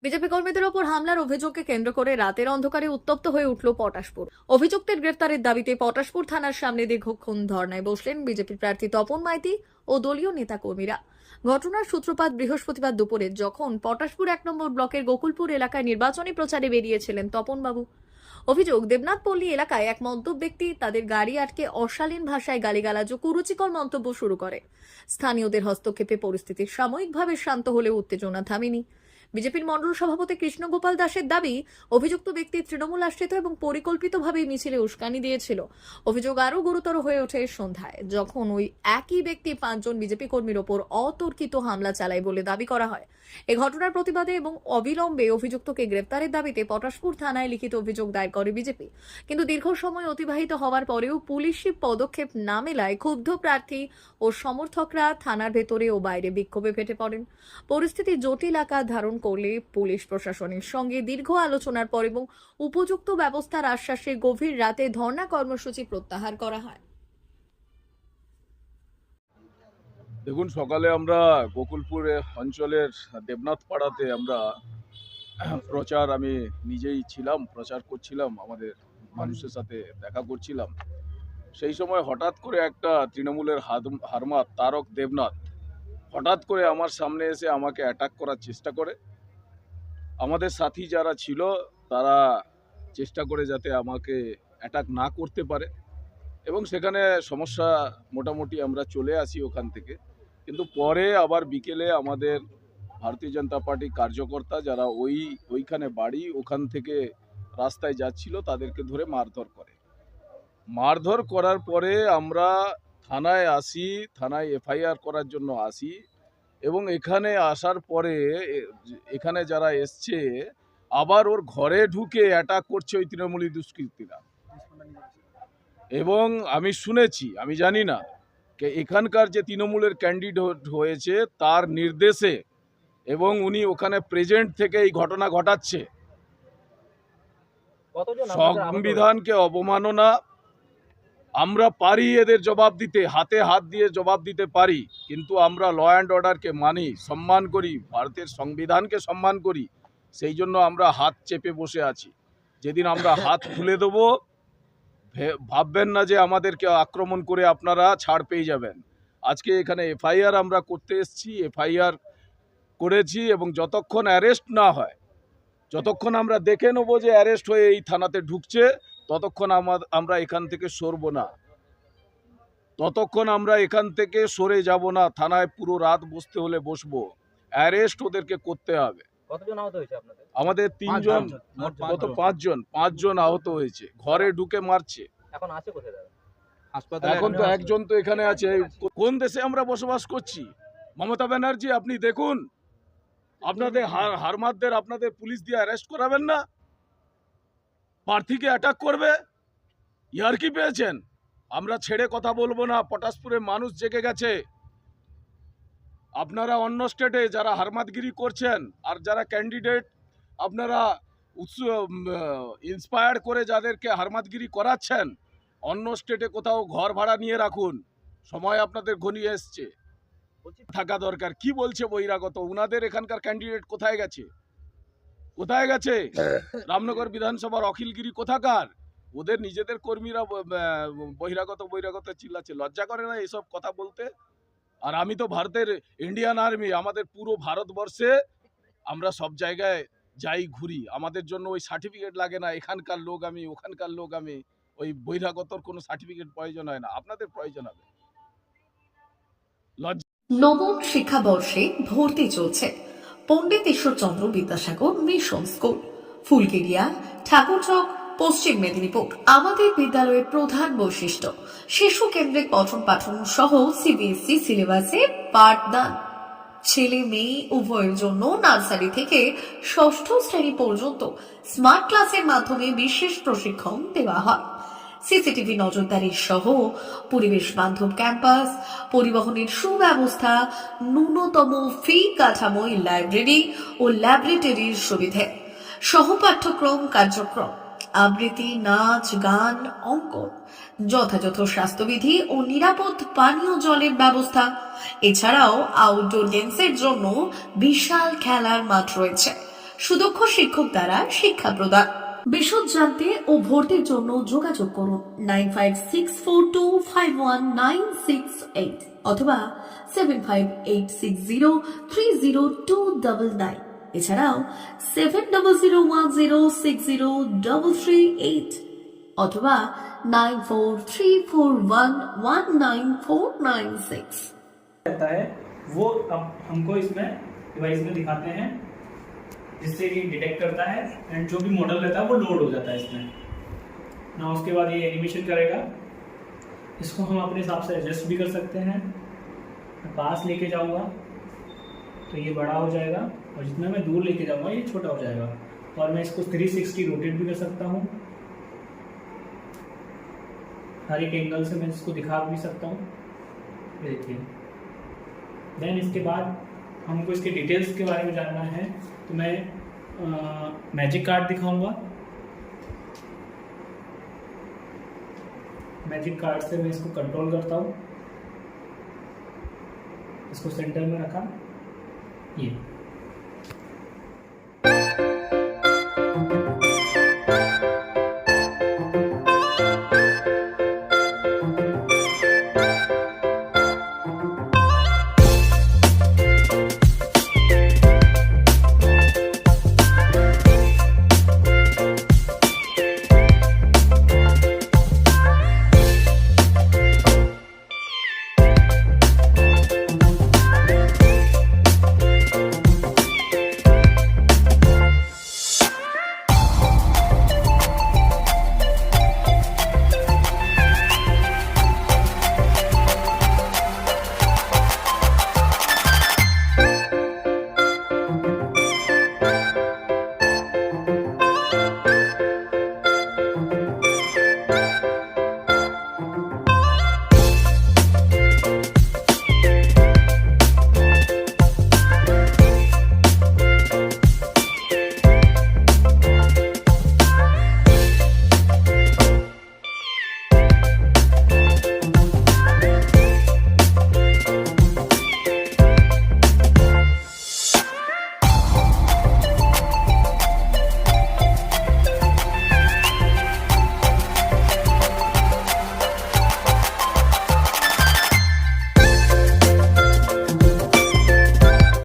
BJP কর্মীদের ওপর হামলার অভিযোগকে কেন্দ্র করে রাতের অন্ধকারে উত্তপ্ত হয়ে উঠল পটাশপুর। অভিযুক্তের গ্রেফতারের দাবিতে পটাশপুর থানার সামনে দীর্ঘক্ষণ ধর্নায় বসলেন বিজেপি প্রার্থী তপন মাইতি ও দলীয় নেতা কর্মীরা। ঘটনার সূত্রপাত বৃহস্পতিবার দুপুরে, যখন পটাশপুর 1 নম্বর ব্লকের গোকুলপুর এলাকায় নির্বাচনী প্রচারে বেরিয়েছিলেন তপন বাবু। অভিযোগ, দেবনাথ পল্লী এলাকায় এক মদ্যপ ব্যক্তি তাদের গাড়ি আটকে অশালীন ভাষায় গালিগালাজ ও কুরুচিকর মন্তব্য শুরু করে। স্থানীয়দের হস্তক্ষেপে পরিস্থিতি সাময়িকভাবে শান্ত হলেও উত্তেজনা থামেনি। বিজেপির মণ্ডল সভাপতি কৃষ্ণগোপাল দাসের দাবি, অভিযুক্ত ব্যক্তি তৃণমূল আশ্রিত এবং পরিকল্পিতভাবে মিছিলে উস্কানি দিয়েছিল। অভিযোগ আরও গুরুতর হয়ে ওঠে সন্ধ্যায়, যখন ওই একই ব্যক্তি 5 জন বিজেপি কর্মীর ওপর অতর্কিত হামলা চালায় বলে দাবি করা হয়। এই ঘটনার প্রতিবাদে এবং অবিলম্বে অভিযুক্তকে গ্রেফতারের দাবিতে পটাশপুর থানায় লিখিত অভিযোগ দায়ের করে বিজেপি। কিন্তু দীর্ঘ সময় অতিবাহিত হওয়ার পরেও পুলিশি পদক্ষেপ না মেলায় ক্ষুব্ধ প্রার্থী ও সমর্থকরা থানার ভেতরে ও বাইরে বিক্ষোভে ফেটে পড়েন। পরিস্থিতি জটিল আকার ধারণ করলে পুলিশ প্রশাসনের সঙ্গে দীর্ঘ আলোচনার পর এবং উপযুক্ত ব্যবস্থার আশ্বাসে গভীর রাতে ধর্ণা কর্মসূচি প্রত্যাহার করা হয়। দেখুন, সকালে আমরা গোকুলপুরে অঞ্চলের দেবনাথ পাড়াতে আমরা প্রচার, আমি নিজেই ছিলাম, প্রচার করছিলাম, আমাদের মানুষের সাথে দেখা করছিলাম। সেই সময় হঠাৎ করে একটা তৃণমূলের হারমাত তারক দেবনাথ হঠাৎ করে আমার সামনে এসে আমাকে অ্যাটাক করার চেষ্টা করে। আমাদের সাথী যারা ছিল তারা চেষ্টা করে যাতে আমাকে অ্যাটাক না করতে পারে, এবং সেখানে সমস্যা মোটামুটি আমরা চলে আসি ওখান থেকে। কিন্তু পরে আবার বিকেলে আমাদের ভারতীয় জনতা পার্টি কার্যকর্তা যারা ওইখানে বাড়ি, ওখান থেকে রাস্তায় যাচ্ছিল, তাদেরকে ধরে মারধর করে। মারধর করার পরে আমরা থানায় আসি, থানায় এফআইআর করার জন্য আসি, এবং এখানে আসার পরে এখানে যারা এসছে আবার ওর ঘরে ঢুকে অ্যাটাক করছে ওই তৃণমূলী দুষ্কৃতীরা। এবং আমি শুনেছি, আমি জানি না, এখানকার যে তৃণমূলের ক্যান্ডিডেট হয়েছে তার নির্দেশে, এবং উনি ওখানে প্রেজেন্ট থেকে এই ঘটনা ঘটাচ্ছে। সংবিধানকে অবমাননা। আমরা পারি এদের জবাব দিতে, হাতে হাত দিয়ে জবাব দিতে পারি, কিন্তু আমরা ল অ্যান্ড অর্ডারকে মানি, সম্মান করি, ভারতের সংবিধানকে সম্মান করি। সেই জন্য আমরা হাত চেপে বসে আছি। যেদিন আমরা হাত খুলে দেবো, ভাববেন না যে আমাদেরকে আক্রমণ করে আপনারা ছাড় পেয়ে যাবেন। আজকে এখানে এফআইআর আমরা করতে এসেছি, এফআইআর করেছি, এবং যতক্ষণ অ্যারেস্ট না হয়, যতক্ষণ আমরা দেখে নেবো যে অ্যারেস্ট হয়ে এই থানাতে ঢুকছে, ততক্ষণ আমরা এখান থেকে সরব না, ততক্ষণ আমরা এখান থেকে সরে যাব না। থানায় পুরো রাত বসতে হলে বসবো, অ্যারেস্ট ওদেরকে করতে হবে। কতজন আহত হয়েছে আপনাদের? আমাদের 3 জন, কত 5 জন আহত হয়েছে। ঘরে ঢুকে মারছে। এখন আছে কোথায় দাদা? এখন তো একজন তো এখানে আছে। কোন দেশে আমরা বসবাস করছি? মমতা ব্যানার্জি, আপনি দেখুন, আপনাদের হারমাতদের আপনাদের পুলিশ দিয়ে অ্যারেস্ট করাবেন না? প্রার্থীকে অ্যাটাক করবে? ইয়ার কি পেয়েছেন? আমরা ছেড়ে কথা বলবো না। পটাশপুরের মানুষ জেগে গেছে। আপনারা অন্য স্টেটে যারা হারমাতগিরি করছেন আর যারা ক্যান্ডিডেট আপনারা ইন্সপায়ার করে যাদেরকে হারমাতগিরি করাচ্ছেন, অন্য স্টেটে কোথাও ঘর ভাড়া নিয়ে রাখুন। সময় আপনাদের ঘনিয়ে এসছে, থাকা দরকার। কি বলছে বহিরাগত? উনাদের এখানকার ক্যান্ডিডেট কোথায় গেছে? কোথায় গেছে? রামনগর বিধানসভার অখিলগিরি কোথাকার? ওদের নিজেদের কর্মীরা বহিরাগত চিল্লাচ্ছে। লজ্জা করে না এসব কথা বলতে? আর আমি তো ভারতের ইন্ডিয়ান আর্মি, আমাদের পুরো ভারতবর্ষে আমরা সব জায়গায় যাই, ঘুরি। আমাদের জন্য ওই সার্টিফিকেট লাগে না, এখানকার লোক আমি, ওখানকার লোক আমি। ওই বহিরাগতর কোনো সার্টিফিকেট প্রয়োজন হয় না, আপনাদের প্রয়োজন হবে। নবম শিক্ষাবর্ষে ভর্তি চলছে পণ্ডিত ঈশ্বরচন্দ্র বিদ্যাসাগর মিশন স্কুল, ফুলকেরিয়া, ঠাকুরচক, পশ্চিম মেদিনীপুর। আমাদের বিদ্যালয়ের প্রধান বৈশিষ্ট্য শিশু কেন্দ্রিক পঠন পাঠন সহ সিবিএসই সিলেবাসে পাঠদান। ছেলে মেয়ে উভয়ের জন্য নার্সারি থেকে 6ষ্ঠ শ্রেণী পর্যন্ত স্মার্ট ক্লাসের মাধ্যমে বিশেষ প্রশিক্ষণ দেওয়া হয়। সিসিটিভি নজরদারি সহ পরিবেশ বান্ধব ক্যাম্পাস, পরিবহনের সুব্যবস্থা, ন্যূনতম ফি কাঠামোয় লাইব্রেরি ও ল্যাবরেটরির সুবিধে, সহপাঠ্যক্রম কার্যক্রম, আবৃত্তি, নাচ, গান, অঙ্কন, যথাযথ স্বাস্থ্যবিধি ও নিরাপদ পানীয় জলের ব্যবস্থা। এছাড়াও আউটডোর গেমসের জন্য বিশাল খেলার মাঠ রয়েছে। সুদক্ষ শিক্ষক দ্বারা শিক্ষা প্রদান। বিশদ জানতে ও ভর্তির জন্য যোগাযোগ করুন 9564251968 অথবা 7586030299। এছাড়াও 7001060338 অথবা 9434119496। रहता है वो अब हमको इसमें डिवाइस में दिखाते हैं, जिससे ये डिटेक्ट करता है एंड जो भी मॉडल रहता है वो लोड हो जाता है इसमें ना। उसके बाद ये एनिमेशन करेगा, इसको हम अपने हिसाब से एडजस्ट भी कर सकते हैं। मैं पास लेके जाऊंगा तो ये बड़ा हो जाएगा और जितना मैं दूर लेके जाऊंगा ये छोटा हो जाएगा। और मैं इसको 360 रोटेट भी कर सकता हूँ, हर एक एंगल से मैं इसको दिखा भी सकता हूँ। देखिए, देन इसके बाद हमको इसके डिटेल्स के बारे में जानना है तो मैं मैजिक कार्ड दिखाऊंगा। मैजिक कार्ड से मैं इसको कंट्रोल करता हूँ, इसको सेंटर में रखा, ये